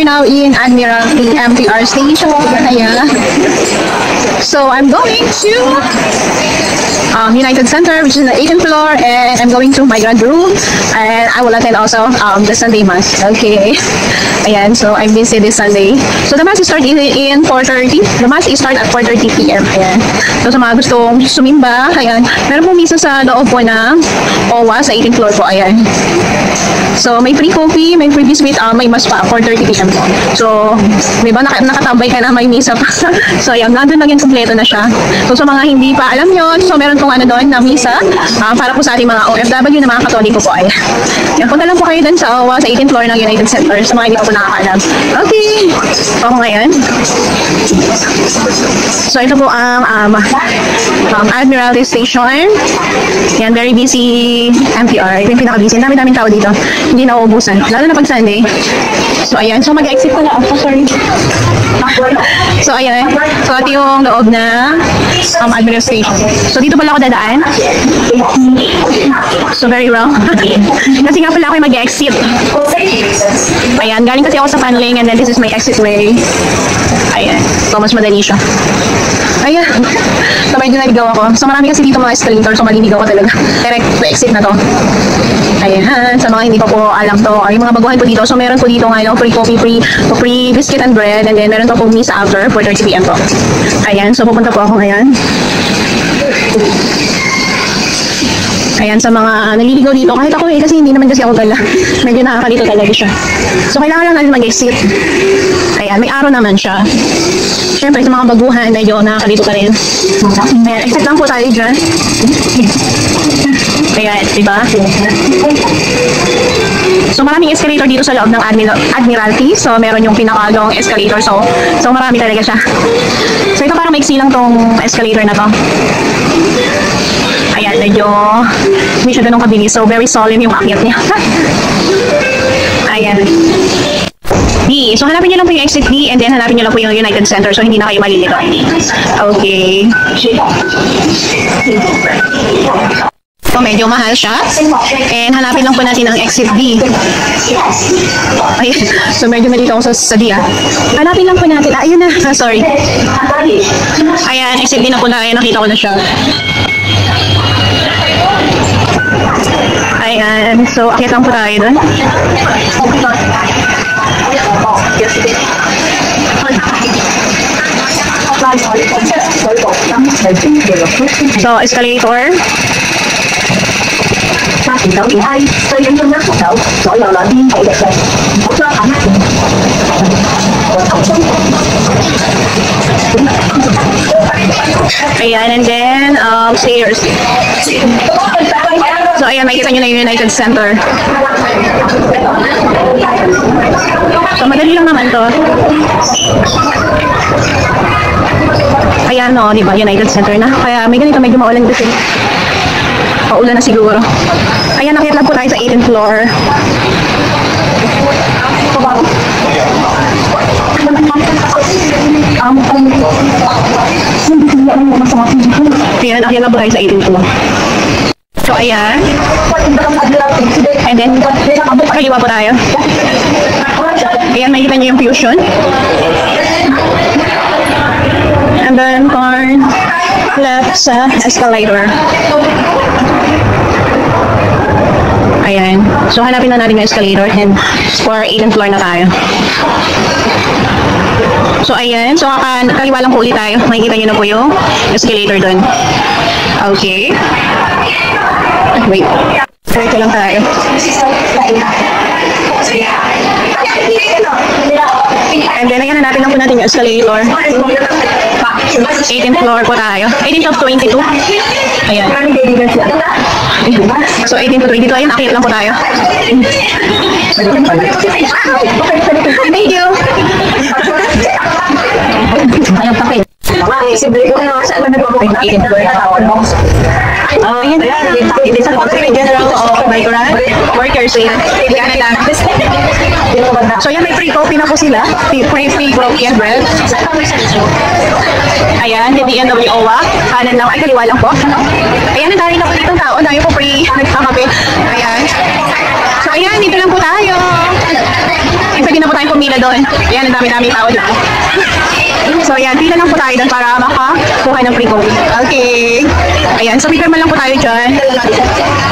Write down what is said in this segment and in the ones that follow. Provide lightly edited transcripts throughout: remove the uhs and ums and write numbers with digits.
now in Admiralty MTR station. Ayan. So I'm going to United Center, which is in the 18th floor, and I'm going to my grand room, and I will attend also the Sunday Mass. Okay. Ayan, so I'm busy this Sunday. So the Mass is start in 4:30. The Mass is start at 4:30 p.m. Ayan. So sa mga gustong sumimba, ayan, meron po misa sa loob po ng OWA sa 18th floor po. Ayan. So may free coffee, may free biscuit, may Mass pa, 4:30 p.m. po. So may ba nakatambay ka na may misa pa. So ayan, nandun lang yung kompleto na siya. So sa mga hindi pa alam yon, so meron pong doon na misa para po sa ating mga OFW na mga Katoliko po. Ay, yan, punta lang po kayo dun sa OWA sa 18th floor ng United Center sa mga hindi pa po nakakaalam. Okay, ako ngayon. So ito po ang Admiralty Station. Yan, very busy MTR. Ito yung pinaka-busy. Dami-daming tao dito. Hindi na uubusan, lalo na pag Sunday. So ayan, so mag-exit ko na ako. Sorry. So ayan, so ito yung loob na Admiralty Station. So dito pala ako dadaan. So very well. Kasi nga pala ako mag-exit. Ayan, galing kasi ako sa Panling, and then this is my exit way. Ayan, so mas madali siya. Ayan, so medyo naligaw ako. So marami kasi dito mga escalator, so maliligaw ko talaga. Direct exit na to. Ayan, sa mga hindi pa po alam to, ay mga baguhan po dito. So meron po dito ngayon free coffee, free biscuit and bread, and then meron pa po misa after 4:30 p.m. po. Ayan, so pupunta po ako ngayon. Ayan, sa mga naliligaw dito, kahit ako kasi hindi naman kasi ako gala. Medyo nakakalito talaga siya. So kailangan lang natin mag-exit. Ayan, may araw naman siya. Siyempre, sa mga baguhan, medyo nakakalito ka rin. Ayan, exit lang po tayo dyan. Ayan, diba? So maraming escalator dito sa loob ng Admiralty. So meron yung pinakalong escalator. So marami talaga siya. So ito parang maiksi lang tong escalator na to. Ayan, medyo hindi siya ganun kabilis. So very solemn yung akyat niya. Ayan. D. So hanapin niyo lang po yung exit D, and then hanapin niyo lang po yung United Center. So hindi na kayo malilito. Okay. So medyo mahal siya. And hanapin lang po natin ang exit D. Ayan. So medyo malito ako sa D. Hanapin lang po natin. Ayun na. Sorry. Ayan, exit D na po na. Ayan, nakita ko na siya. Ayan. So akit lang po tayo dun. So escalator. Ayan, and then stairs. So ayan, makikita nyo na yung United Center. So madali lang naman to. Ayan, no, diba, United Center na. Kaya may ganito, medyo maulan kasi. Paulan na siguro. Ayan, nakita lang po tayo sa 18th floor. Ayan, nakita lang po tayo sa 18th floor. So, ayan. And then, kaliwa po tayo. Ayan, makikita nyo yung fusion. And then, turn left sa escalator. Ayan. So, hanapin na natin yung escalator, and for 18th floor na tayo. So, ayan. So, kaliwa lang po ulit tayo. Makikita nyo na po yung escalator dun. Okay. Wait. Wait ko lang tayo. And then, ayan, hanapin lang po natin yung escalator. 18th floor po tayo. 18th of 22. Ayan. So, 18 to 22. Ayan, akit lang po tayo. Thank you. Ayan, pakit. Simple ko na saan na po. 18th floor na tawag mo. Ayan, it is a general of migrant workers in Canada. So yan, may free coffee na po sila. Free coffee and bread. Ayan, at the end of the OWA. Kanan lang, ay kaliwa lang po. Ayan, ang dami na po dito tao. Dami po free nagkakape. Ayan. So ayan, dito lang po tayo. Pwede na po tayong pumili. pila doon. Ayan, ang dami-dami tao dito. So, ayan, pila lang po tayo doon para makakuha ng free coffee. Okay. Ayan, so pipirma lang po tayo dyan.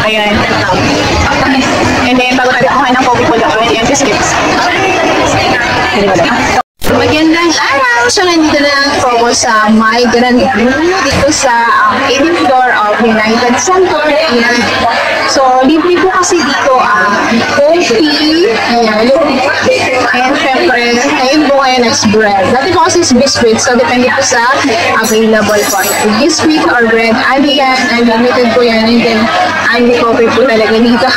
Ayan. And then, bago tayo kuha ng coffee po doon, ayan, biscuits. Magandang araw! So, nandito na po sa Migrant Brew dito sa 18th floor of United Center. Ayan. So, libre po kasi dito coffee, ayan, and syempre, ngayon po ngayon is bread. Dati po kasi is biscuit, so depende po sa available po. Biscuit or bread, ali yan, unlimited po yan, and then, ali coffee po talaga dito.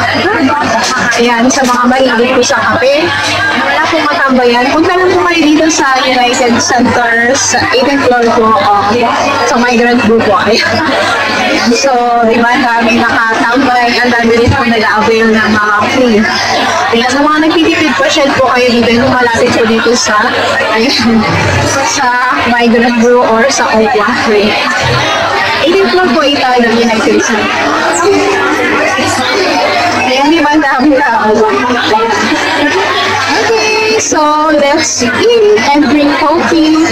Ayan, sa mga mahilig po sa kape, wala pong matambayan. Punta lang po kayo dito sa United Center sa 18th floor po sa Migrant Brew po. Ayan. So, diba, dami nakatambay, ang dami rin po nag-avail ng mga free. Kaya sa mga nagtitipid pa, shed po kayo dito, yung malapit po dito sa, ayan, sa Migrant Brew or sa Owa. 18th floor po ito ng United Center. Ayan, diba, dami na. Okay, so let's eat and drink coffee.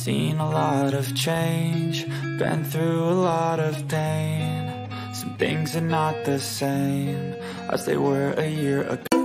Seen a lot of change, been through a lot of pain. Some things are not the same as they were a year ago.